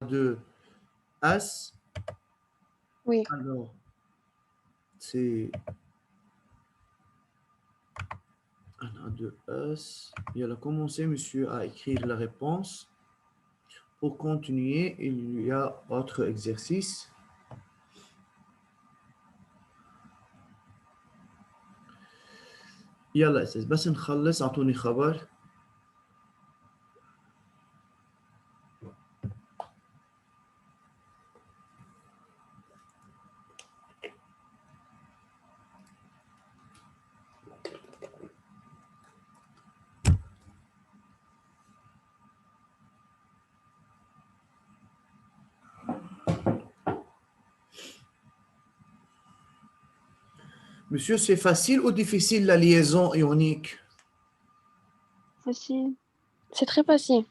2 As. Oui. Alors, c'est 1 A 2 As. Il a commencé, monsieur, à écrire la réponse. Pour continuer, il y a autre exercice. يلا أستاذ بس نخلص أعطوني خبر. Monsieur, c'est facile ou difficile la liaison ionique? Facile. C'est très facile.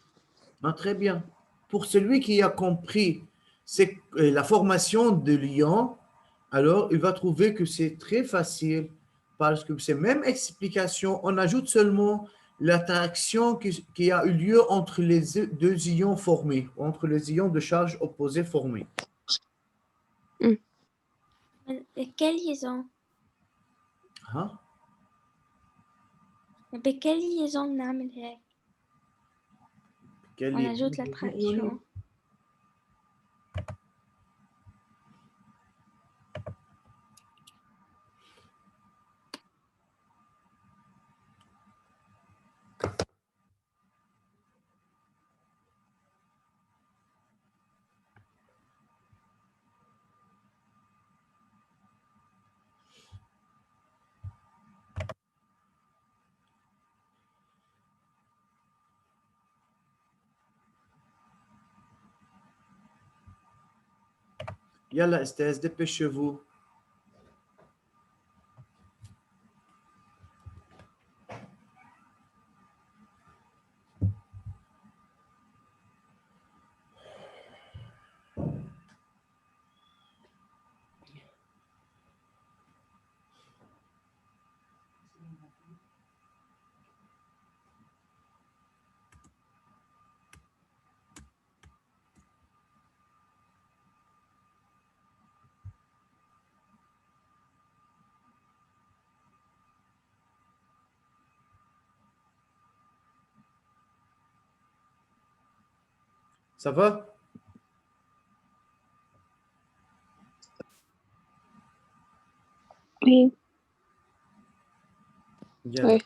Ah, très bien. Pour celui qui a compris c'est la formation de l'ion, alors il va trouver que c'est très facile parce que c'est même explication. On ajoute seulement l'interaction qui a eu lieu entre les deux ions formés, entre les ions de charge opposée formés. Quelle liaison? Hein? بكل liaison بنعمل هيك؟ Quelle On ajoute liaison l'attraction. ionique? Yalla, Estès, dépêchez-vous. Ça va? Oui. Bien. Oui.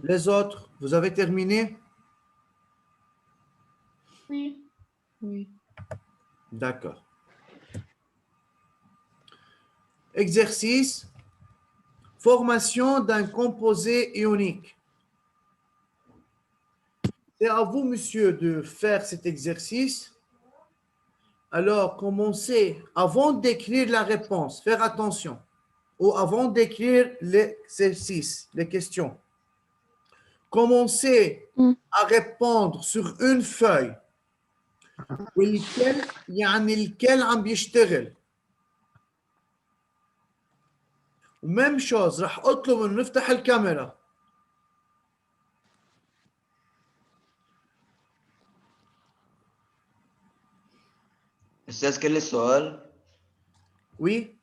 Les autres, vous avez terminé? Oui. Oui. D'accord. Exercice, formation d'un composé ionique. C'est à vous, monsieur, de faire cet exercice. Alors, commencez avant d'écrire la réponse. Faire attention. Ou avant d'écrire l'exercice, les questions. Commencez à répondre sur une feuille. والكل يعني الكل عم بيشتغل. وميم شوز راح اطلب انه نفتح الكاميرا. أستاذ كل السؤال؟ Oui.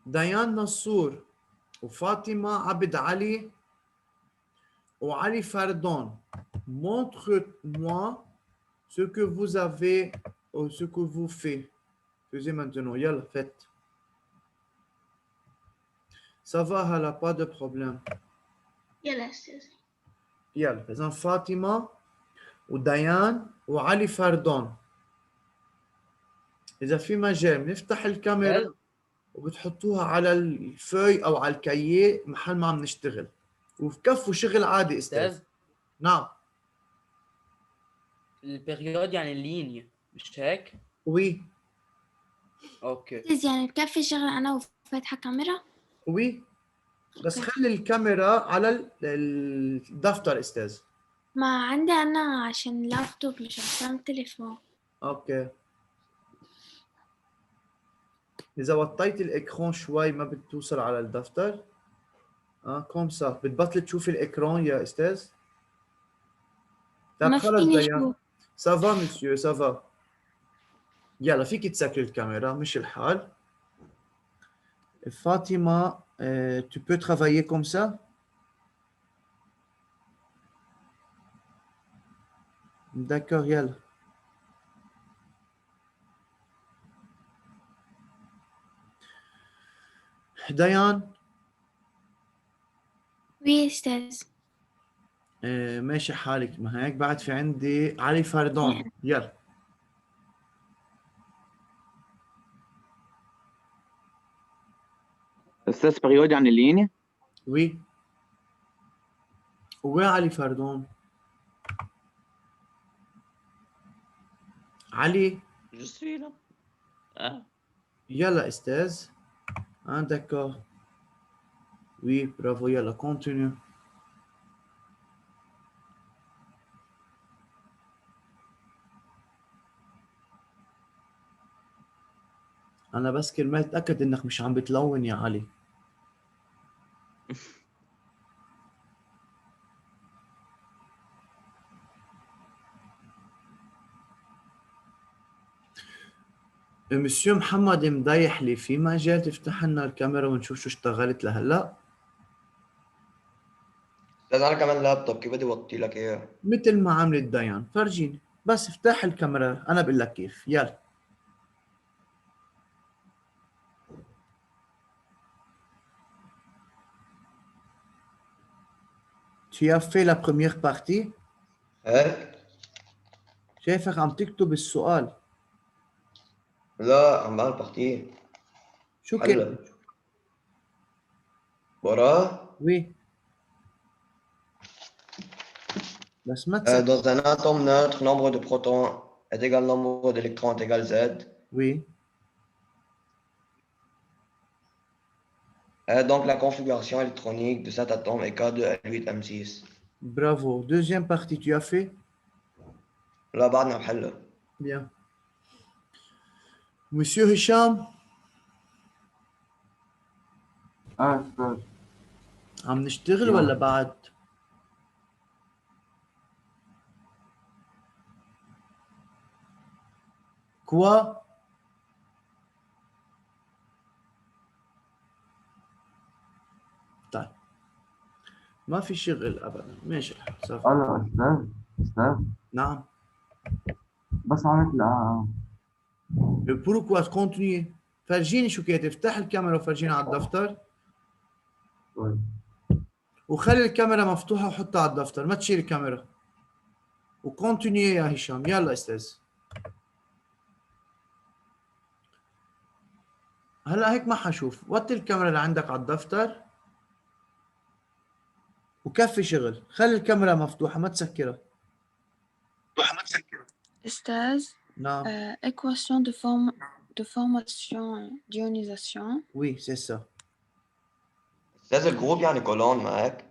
ديان نصور وفاطمة عبد علي وعلي فردون. Montre-moi ce que vous avez ou ce que vous faites. Faisez maintenant. Yalla, faites. Ça va, Hala, pas de problème. يلا أستاذ. يلا إذا فاطمة وديان وعلي فردون. إذا في مجال بنفتح الكاميرا أستاذ وبتحطوها على الفوي أو على الكاييه محل ما عم نشتغل، وبكفوا شغل عادي أستاذ. أستاذ نعم. البريود يعني اللينيا مش هيك؟ وي اوكي. يعني بكفي شغل أنا وفاتحة كاميرا؟ وي، بس خلي الكاميرا على الدفتر أستاذ. ما عندي أنا عشان لابتوب مش عشان تليفون. أوكي. إذا وطيت الإكران شوي ما بتوصل على الدفتر. كوم صح بتبطل تشوف الإكران يا أستاذ؟ طب ما خلص فيني ديان. أشوف. سافا مسيو سافا. يلا فيك تسكري الكاميرا مش الحال. فاطمة tu peux travailler comme ça. D'accord يلا. ديان وي أستاذ. ماشي حالك، ما هيك بعد في عندي علي فردون. يلا. أستاذ بريود يعني اللينيا؟ وي. وين علي فردون؟ علي. Je suis là. Ah. يلا أستاذ. d'accord. Oui, bravo, يلا continue. أنا بس كرمال أتأكد إنك مش عم بتلون يا علي. مسيو محمد مضيح لي، في مجال تفتح لنا الكاميرا ونشوف شو اشتغلت لهلا؟ أستاذ أنا كمان لابتوب، كيف بدي أوطي لك إياه؟ مثل ما عملت ديان، فرجيني بس افتح الكاميرا أنا بقول لك كيف. يلا. Tu as fait la première partie. هيك؟ شايفك عم تكتب السؤال. لا عم بعمل بارتيه. شو حلو. كان؟ وراه؟ وي. بس ما تسكر. Dans un atome neutre, nombre de protons est égal nombre d'électrons est égal Z. وي. Donc la configuration électronique de cet atome est K2L8M6. Bravo. Deuxième partie, tu as fait? لا بعدنا بحلها. Bien. Monsieur Hicham, أستاذ. عم نشتغل نعم. ولا بعد؟ كوا؟ طيب. ما في شغل ابدا، ماشي الحال. صافي. أستاذ. أستاذ. نعم. بس عملت لا. pourquoi continuer؟ فرجيني شو كده، افتح الكاميرا وفرجيني على الدفتر. طيب. وخلي الكاميرا مفتوحة وحطها على الدفتر، ما تشيل الكاميرا. وكونتينيو يا هشام، يلا استاذ. هلا هيك ما حشوف، وطي الكاميرا اللي عندك على الدفتر وكفي شغل، خلي الكاميرا مفتوحة ما تسكرها. أستاذ. نعم. Équation de formation d'ionisation. Oui, c'est ça. أستاذ الجروب يعني كولون معك؟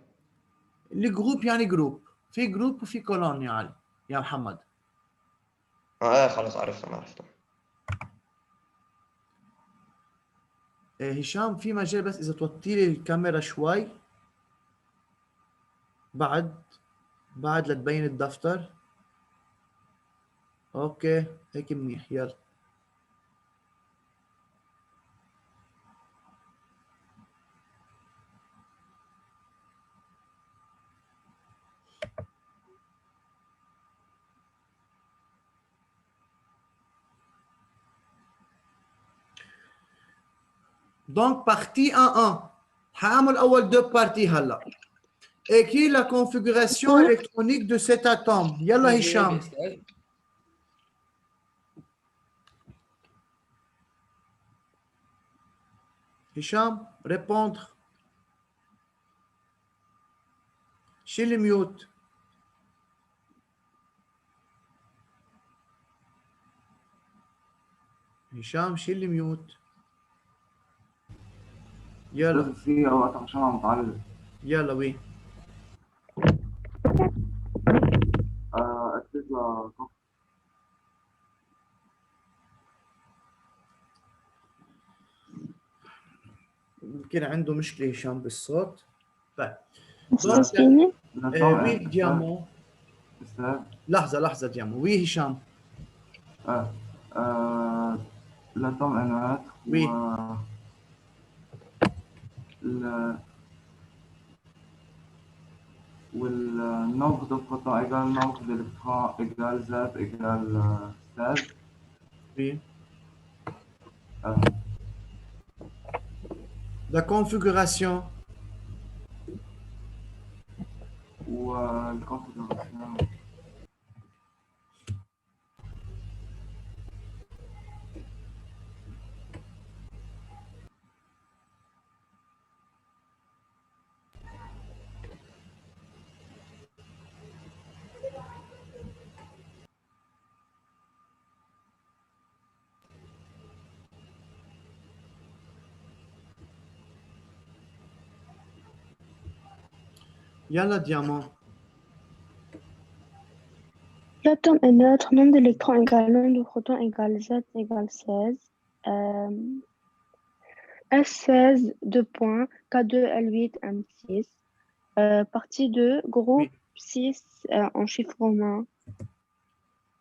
الجروب يعني جروب، في جروب وفي كولون يا علي يا محمد. خلص عرفتها. هشام في مجال بس إذا توطي لي الكاميرا شوي بعد لتبين الدفتر. أوكي هيك منيح. يلا. دونك بارتي 1 1 حاعمل اول دو بارتي هلا. Écris la configuration électronique de cet atome. Yalla هيك Hicham. أستاذ. Hicham, répondre. Chez les mute. Hicham, chez les mute. Yalla, أستاذ في أوقات عشان أنا متعلق. yalla, oui. أكتب لها يمكن عنده مشكلة هشام بالصوت. طيب. أستاذ فيني؟ oui, Diamant. أستاذ لحظة Diamant. Oui, Hicham. l'atome est neutre. Oui. Le nombre de protons égale nombre d'électrons égale Z égale 16. Oui. Euh, La configuration. ou la configuration. Yalla, Diamant. L'atome est neutre, nombre d'électrons égale nombre de protons égale Z égale 16. S16, 2 points, K2, L8, M6. Partie 2, groupe Oui. 6 en chiffre romain.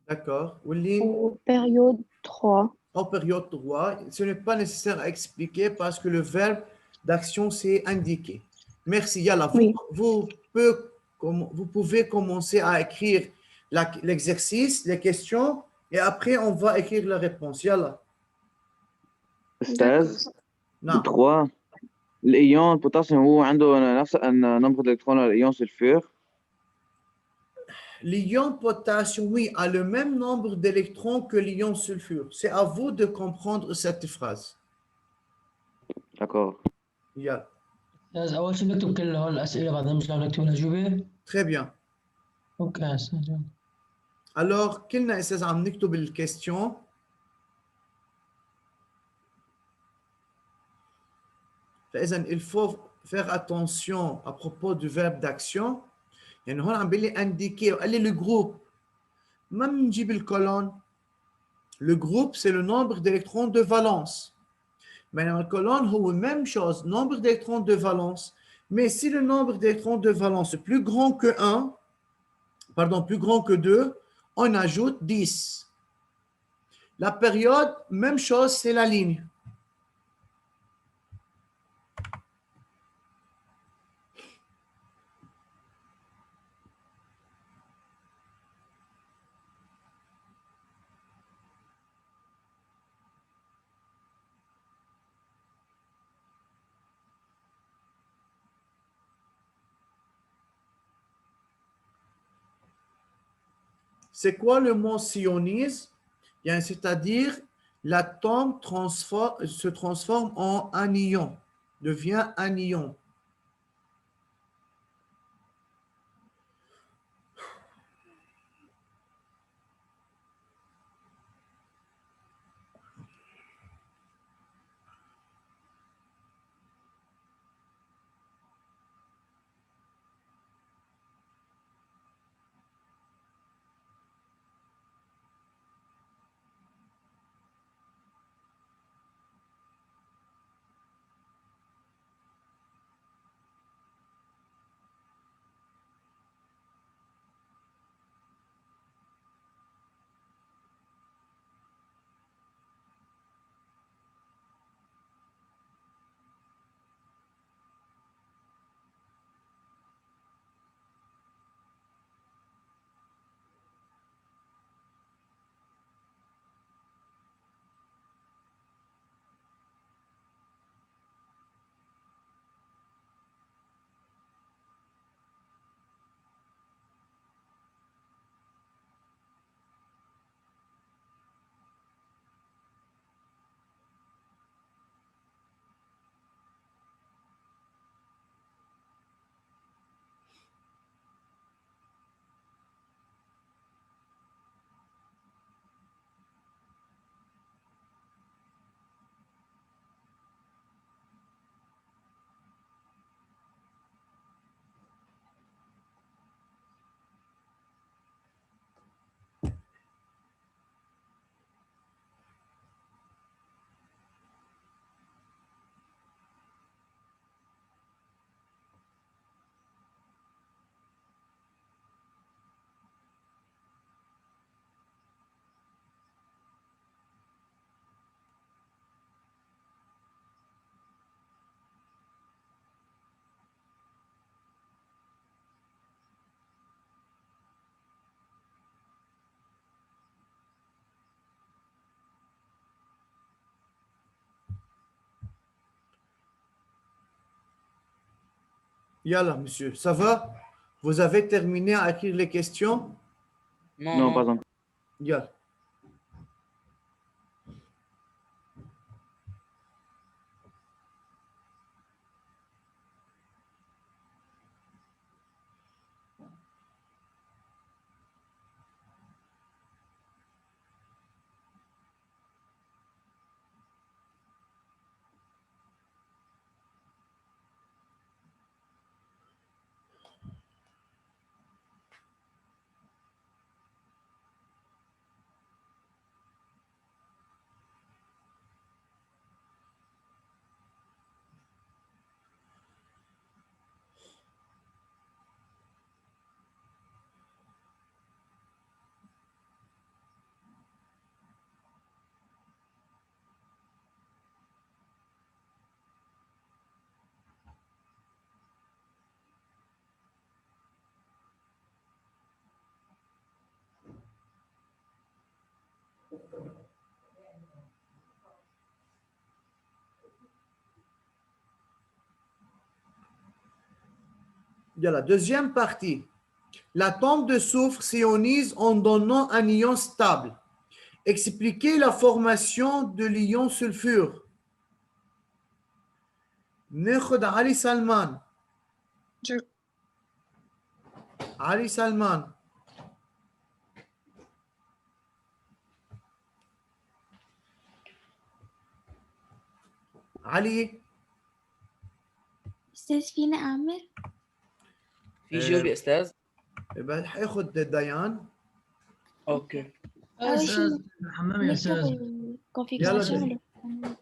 D'accord. Willy, Ou période 3. en période 3, ce n'est pas nécessaire à expliquer parce que le verbe d'action c'est indiqué. Merci. Yalla, Oui. vous pouvez commencer à écrire l'exercice, les questions, et après on va écrire la réponse. Yalla. أستاذ Non. ب3 الإيون البوتاسيوم هو عنده نفس نمبر الإلكترون الإيون سلفور. L'ion potassium, oui, a le même nombre d'électrons que l'ion sulfure. C'est à vous de comprendre cette phrase. D'accord. Yalla. أستاذ أول شيء نكتب كل هول الأسئلة بعدين مش نكتب الأجوبة. Très bien. أوكي يا أستاذ. Alors, كلنا أستاذ عم نكتب الكيستيون. فإذا il faut faire attention à propos du verbe d'action. يعني هون عم بيقول لي indiquer وقال لي le groupe. ما بنجيب الكولون. Le groupe c'est le nombre d'électrons de valence. بينما الكولون هو même chose, nombre d'électrons de valence. Mais si le nombre d'électrons de valence est plus grand que 1, pardon, plus grand que 2, on ajoute 10. La période, même chose, c'est la ligne. C'est quoi le mot sionisme? C'est-à-dire, l'atome se transforme en un ion, devient un ion. Yalla, monsieur, ça va? Vous avez terminé à écrire les questions? Non, Non, non. pas encore. Yalla. Yalla, deuxième partie. L'atome de soufre s'ionise en donnant un ion stable. Expliquez la formation de l'ion sulfure. ناخد علي سلمان. علي سلمان. علي. أستاذ فينا أعمل؟ في جواب يا أستاذ؟ يبقى حياخد ديان. أوكي. أول شيء أستاذ الحمام يا نكتب أستاذ. الكونفيغوراسيون يلا. الإلكترونية.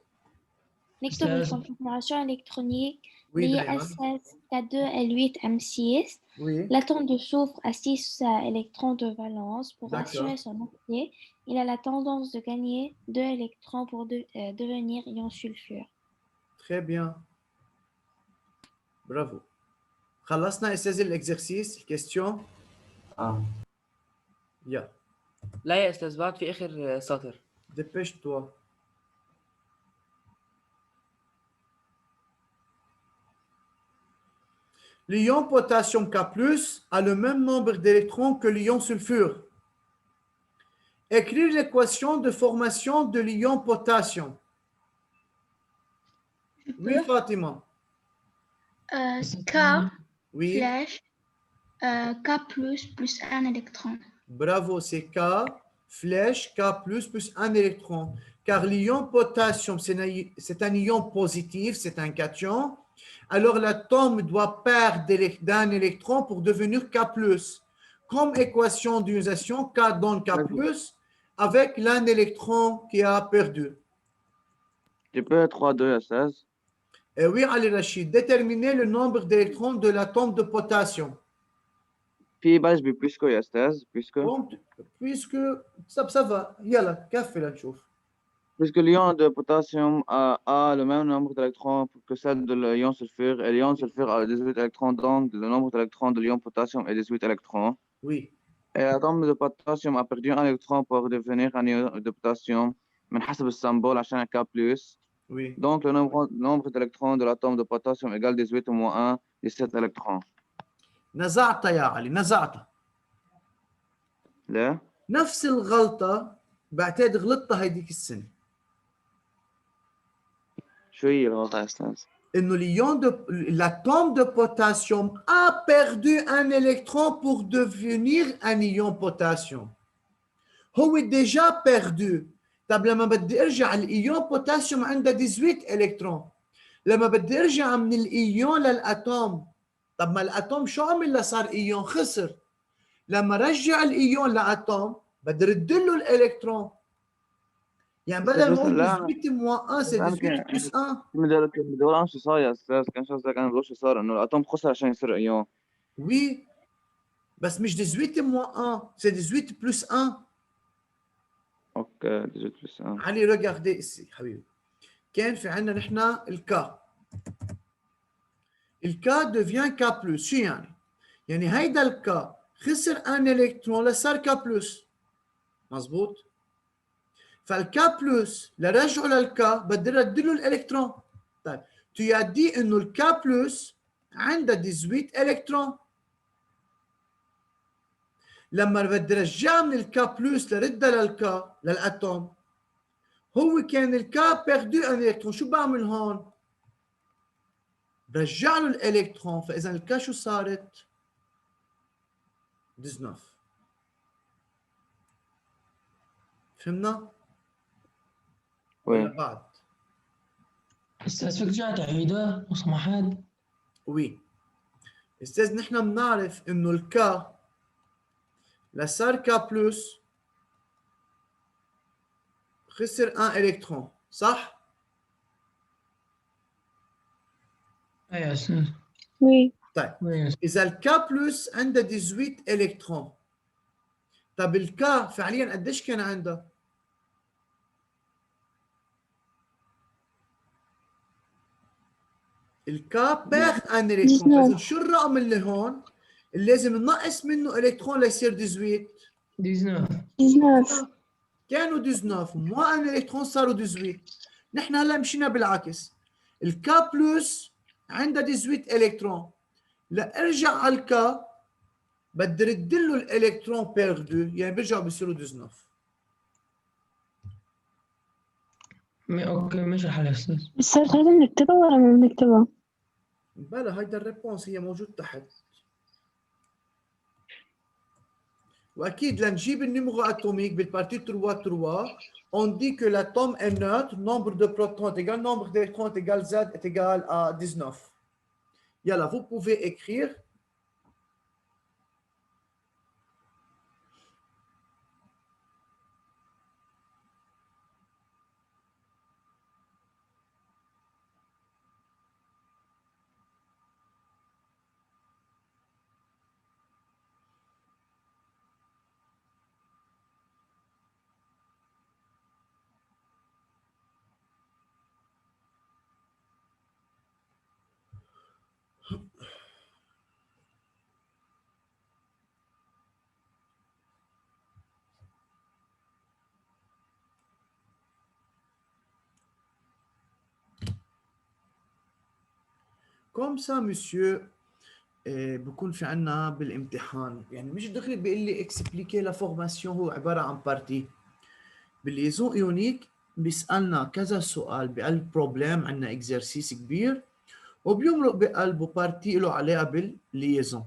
نكتب أستاذ. الكونفيغوراسيون الإلكترونيque Oui, liée Diane. à 16 K2L8M6. Oui. L'atome de soufre a 6 électrons de valence. Pour D'accord. assurer son entier, il a la tendance de gagner 2 électrons pour devenir ion sulfure. Très bien. Bravo. خلصنا أستاذ الإكزرسيس الكيستيون. يلا. لا يا أستاذ بعد في آخر سطر. Dépêche-toi. L'ion potassium K+ a le même nombre d'électrons que l'ion sulfure. Écrire l'équation de formation de l'ion potassium. Oui, Fatima. K Oui. flèche K plus un électron. Bravo, c'est K, flèche K+, plus un électron. Car l'ion potassium, c'est un ion positif, c'est un cation. Alors l'atome doit perdre d'un électron pour devenir K+. Comme équation d'ionisation, K donne K+, avec l'un électron qui a perdu. Tu peux 3-2 à 16. Et oui, Ali Rachid, déterminer le nombre d'électrons de l'atome de potassium. في بلش ببويسكو يا أستاذ بويسكو. Puisque ça va, yalla, كفي لنشوف. Puisque l'ion de potassium a le même nombre d'électrons que celle de l'ion sulfure, et l'ion sulfure a 18 électrons, donc le nombre d'électrons de l'ion potassium est 18 électrons. Oui. Et l'atome de potassium a perdu un électron pour devenir un ion de potassium, من حسب السمبول عشان K+. Oui. Donc le nombre d'électrons de l'atome de potassium égale 18 moins 1, 17 électrons. نزعت يا علي، نزعت. ليه؟ نفس الغلطة بعتقد غلطتها هيديك السنة. شو هي الغلطة يا أستاذ؟ إنه l'atome de potassium a perdu un électron pour devenir un ion potassium. هو déjà perdu. طب لما بدي ارجع الايون بوتاسيوم عنده 18 الكترون. لما بدي ارجع من الايون للاتوم، طب ما الاتوم شو عمل لصار ايون؟ خسر. لما رجع الايون لاتوم بدي رد له الالكترون. يعني بدل ما اقول 18 moins 1 c'est 18 plus 1. بدور شو صار يا أستاذ، كان شو قصدك؟ أنا بدور شو صار إنه الأتوم خسر عشان يصير ايون. Oui. بس مش 18 moins 1 c'est 18 plus 1. اوكي 18 plus 1. علي regardez ici حبيبي. كان في عندنا نحن الكا. الكا devient K+. شو يعني؟ يعني هيدا الكا خسر ان الكترون لصار K+. مظبوط؟ فالكا بلس لرجعه للكا بدي ردله الالكترون. طيب tu as dit انه الكا بلس عندها 18 الكترون. لما بدي ارجعها من الكا بلس لردها للكا للاتوم، هو كان الكا بيردو ان الكترون، شو بعمل هون؟ برجع له الالكترون، فاذا الكا شو صارت؟ 19. فهمنا؟ ولا وين؟ بعد؟ أستاذ فيك ترجع تعيدها لو سمحت؟ وي استاذ، نحن بنعرف انه الكا لصار كا بلس خسر 1 الكترون، صح؟ أي يا أستاذ. Oui. طيب وين؟ اذا الكا بلس عندها 18 الكترون، طب الكا فعليا قديش كان عندها؟ الكا باخ ان الكترون، فاذا شو الرقم اللي هون اللي لازم ننقص منه الكترون ليصير 18؟ 19. كانوا 19 مو ان الكترون صاروا 18. نحن هلا مشينا بالعكس، الكا بلس عندها 18 الكترون، لارجع على الكا بدي رد له الالكترون بيردو، يعني بيرجعوا بيصيروا 19. أوكي ماشي الحال يا أستاذ. بس لازم نكتبها ولا ما بنكتبها؟ بلا هيدا الريبونس هي موجود تحت. واكيد لنجيب النيميرو اتوميك بالبارتي 3 3 on dit que l'atome est neutre, nombre de protons est égal, nombre d'électrons est égal, Z est égal à 19. Yalla, vous pouvez écrire comme ça, monsieur. بكون في عنا بالامتحان، يعني مش دغري بيقول لي اكسبليكي لا فورماسيون، هو عباره عن بارتي. بالليزون ايونيك بيسالنا كذا سؤال بقلب بروبليم، عندنا اكزرسيس كبير وبيمرق بقلبه بارتي له علاقه بالليزون.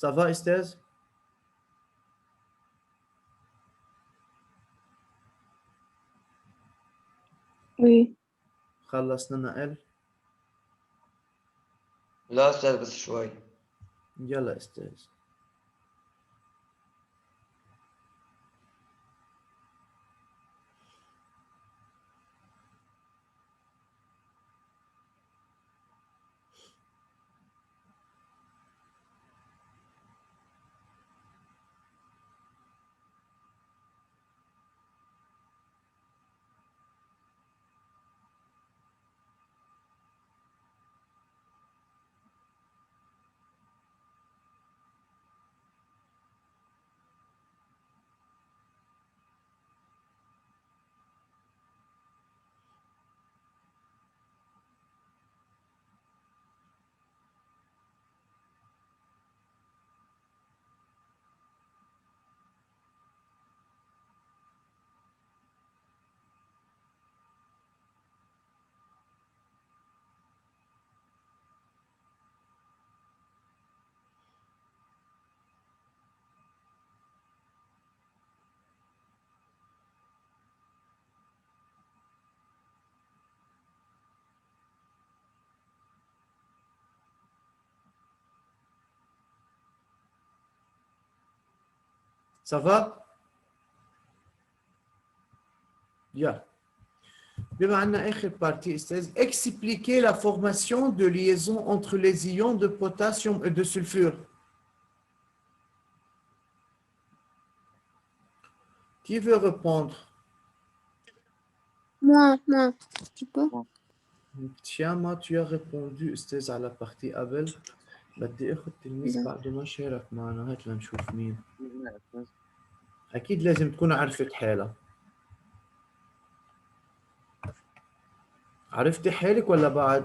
Ça va استاذ؟ Oui. خلصنا نقل؟ لا أستاذ بس شوي. يلا استاذ. Ça va؟ يلا بما عندنا آخر partie, c'est expliquer la formation de liaison entre les ions de potassium et de sulfure. Qui veut répondre? Moi, tu peux? Tiens, tu as répondu استاذ على partie قبل. بدي اخذ تلميذ لا. بعد ما شارك معنا، هات لنشوف مين. اكيد لازم تكون عرفت حالها. عرفتي حالك ولا بعد؟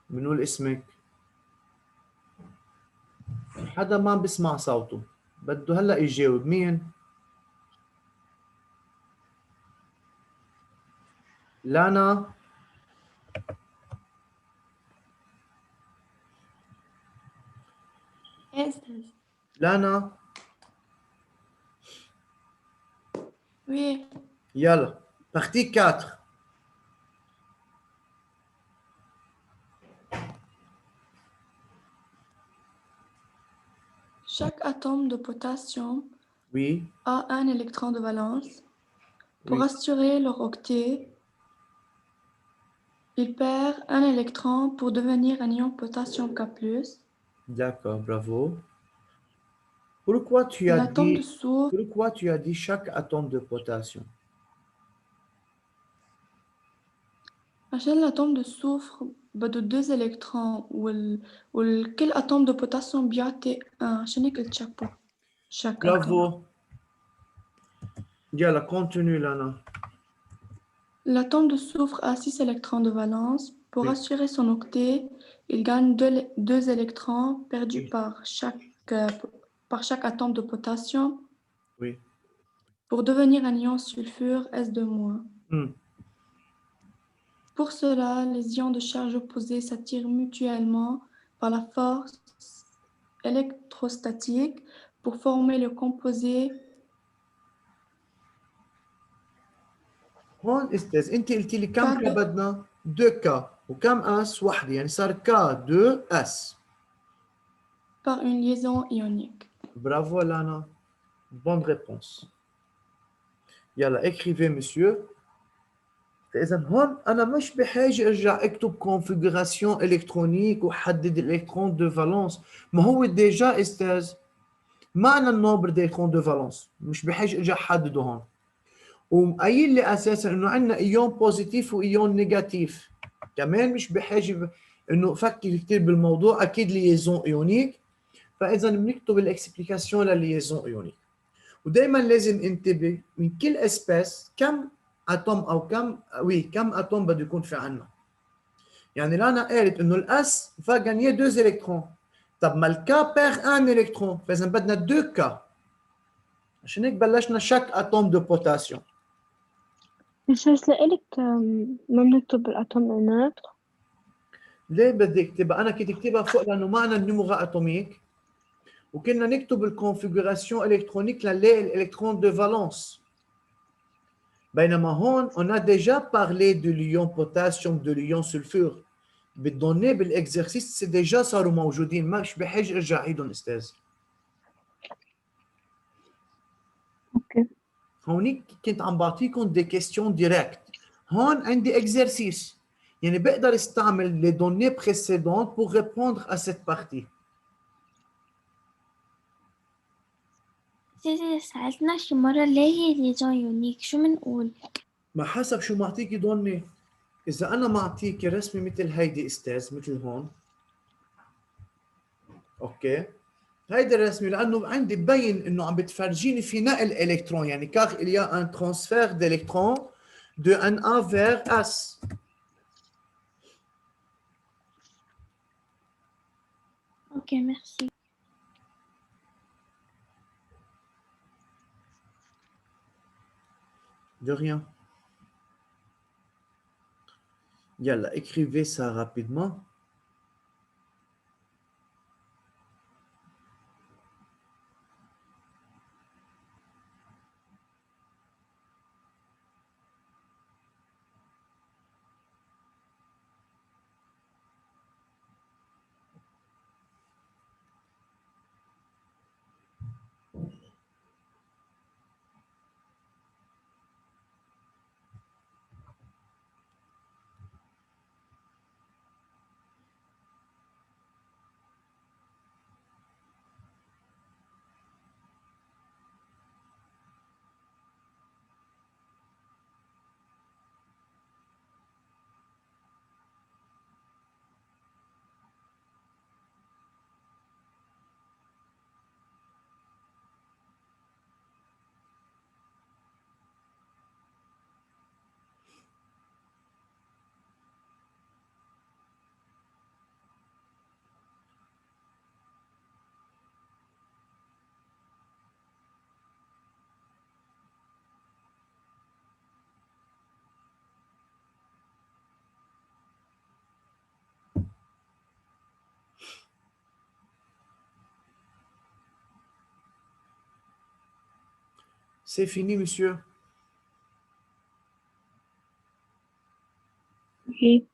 منقول اسمك. حدا ما بسمع صوته بده هلا يجاوب. مين؟ لانا. لانا Oui, يلا. partie 4. chaque atome de potassium Oui, a un électron de valence. Pour oui. assurer leur octet, il perd un électron pour devenir un ion potassium K+. D'accord, bravo. Pourquoi tu as L'atome de dit, soufre, pourquoi tu as dit chaque atome de potassium? عشان l'atome de soufre بده 2 électrons وكل atome de potassium بيعطي 1 عشان هيك قلت chaque atome. Bravo. Yalla, continue, Lana. L'atome de soufre a 6 électrons de valence. Pour Oui. assurer son octet, il gagne 2 électrons perdus Oui. par chaque atome de potassium Oui. pour devenir un ion sulfure S2-. Hmm. Pour cela, les ions de charge opposée s'attirent mutuellement par la force électrostatique pour former le composé. هون استاذ انت قلت لي كم K2. كا بدنا؟ 2 كا وكم اس؟ وحده، يعني صار كا 2 اس. Par une liaison ionique. Bravo Lana. Bonne réponse. يلا écrivez monsieur. فاذا هون انا مش بحاجه ارجع اكتب configuration électronique وحدد الالكترون دو فالونس. ما هو ديجا استاذ معنا النوبر دالكترون دو فالونس، مش بحاجه ارجع احدده هون. وقايل لي اساسا انه عندنا ايون بوزيتيف وايون نيجاتيف، كمان مش بحاجه انه افكر كثير بالموضوع، اكيد ليزون ايونيك. فاذا بنكتب الاكسبليكاسيون لليزون ايونيك. ودائما لازم انتبه من كل اسباس كم اتوم او كم اتوم بده يكون في عندنا. يعني لانا قالت انه الاس فا غانيي 2 الكترون. طب ما الكا بير 1 الكترون، فاذا بدنا 2 كا. عشان هيك بلشنا شاك اتوم دو بوتاسيوم. مش لك ما بنكتب الأتوم الناتر. ليه بدي اكتبها؟ انا كنت اكتبها فوق لانه معنا النمرة اتوميك، وكنا نكتب الكونفيغوراسيون الكترونيك لنلاقي الالكترون دو فالونس. بينما هون on a déjà parlé de l'ion potassium de l'ion sulfure. بالدوني بالاكزرسيس سي ديجا صاروا موجودين، مش بحاجه ارجع اعيدهم استاذ. اوكي. هونيك كنت عم بعطيكم دي كيستيون ديريكت. هون عندي اكزرسيس، يعني بقدر استعمل les données précédentes pour répondre à cette partie. سألتنا شي مرة ليه هي ليزون يونيك، شو منقول؟ ما حسب شو معطيكي دوني. اذا انا معطيكي رسمه مثل هيدي استاذ، مثل هون، اوكي، هيدي الرسمه لانه عندي ببين انه عم بتفرجيني في نقل الكترون، يعني كار il y a un transfert d'électrons de Na vers S. اوكي ميرسي. De rien. Yalla, écrivez ça rapidement. C'est fini, monsieur. Oui.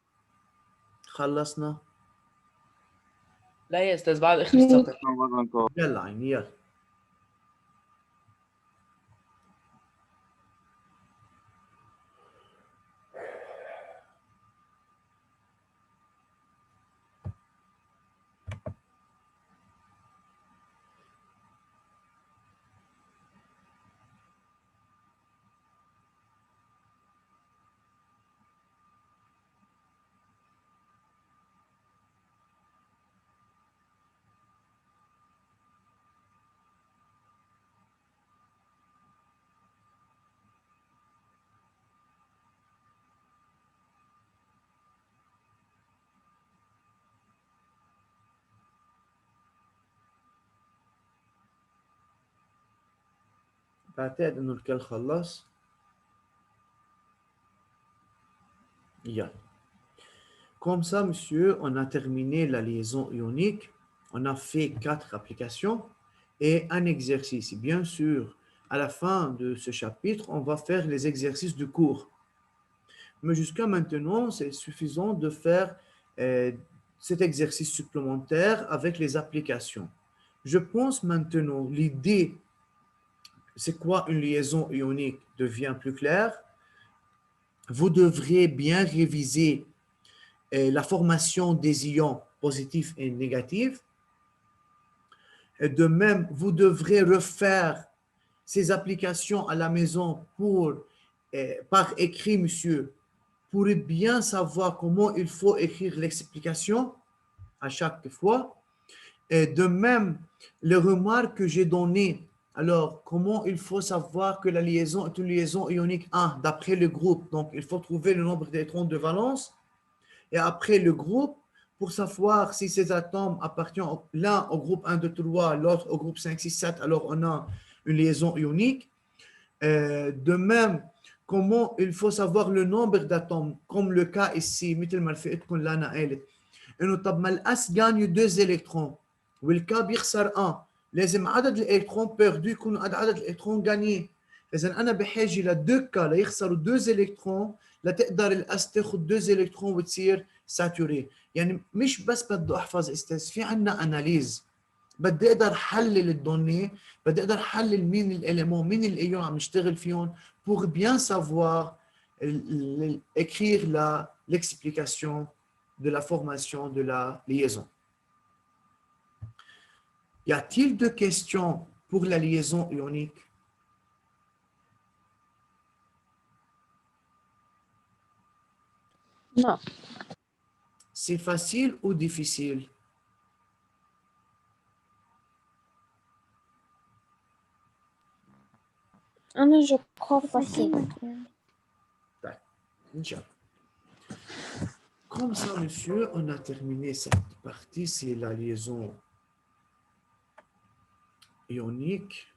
خلصنا. لا يا استاذ بعد اخر سطر. يلا عيني يلا. بعتقد انه الكل خلص. Yeah. Comme ça, monsieur, on a terminé la liaison ionique. On a fait 4 applications et un exercice. Bien sûr, à la fin de ce chapitre, on va faire les exercices du cours. Mais jusqu'à maintenant, c'est suffisant de faire cet exercice supplémentaire avec les applications. Je pense maintenant, l'idée, c'est quoi une liaison ionique, devient plus claire. Vous devrez bien réviser la formation des ions positifs et négatifs. Et de même, vous devrez refaire ces applications à la maison par écrit, monsieur, pour bien savoir comment il faut écrire l'explication à chaque fois. Et de même, les remarques que j'ai données, alors comment il faut savoir que la liaison est une liaison ionique 1 d'après le groupe. Donc, il faut trouver le nombre d'électrons de valence. Et après le groupe, pour savoir si ces atomes appartiennent l'un au groupe 1, 2, 3, l'autre au groupe 5, 6, 7, alors on a une liaison ionique. De même, comment il faut savoir le nombre d'atomes, comme le cas ici, مثل ما رفقتكم لانا قالت انه طب ما الاس gagne 2 électrons والكا بيخسر 1 لازم عدد الالكترون بيردو يكون قد عدد الالكترون غاني. اذا انا بحاجه لدو كا ليخسروا 2 الكترون لتقدر الاس تاخذ 2 الكترون وتصير ساتوري. يعني مش بس بدي احفظ استاذ، في عندنا اناليز، بدي اقدر حلل الدوني، بدي اقدر حلل مين الاليمون مين الايون عم نشتغل فيهم pour bien savoir écrire l'explication de la formation de la liaison. Y a-t-il de questions pour la liaison ionique? Non. C'est facile ou difficile? Je crois facile. Comme ça, monsieur, on a terminé cette partie, c'est la liaison ionique.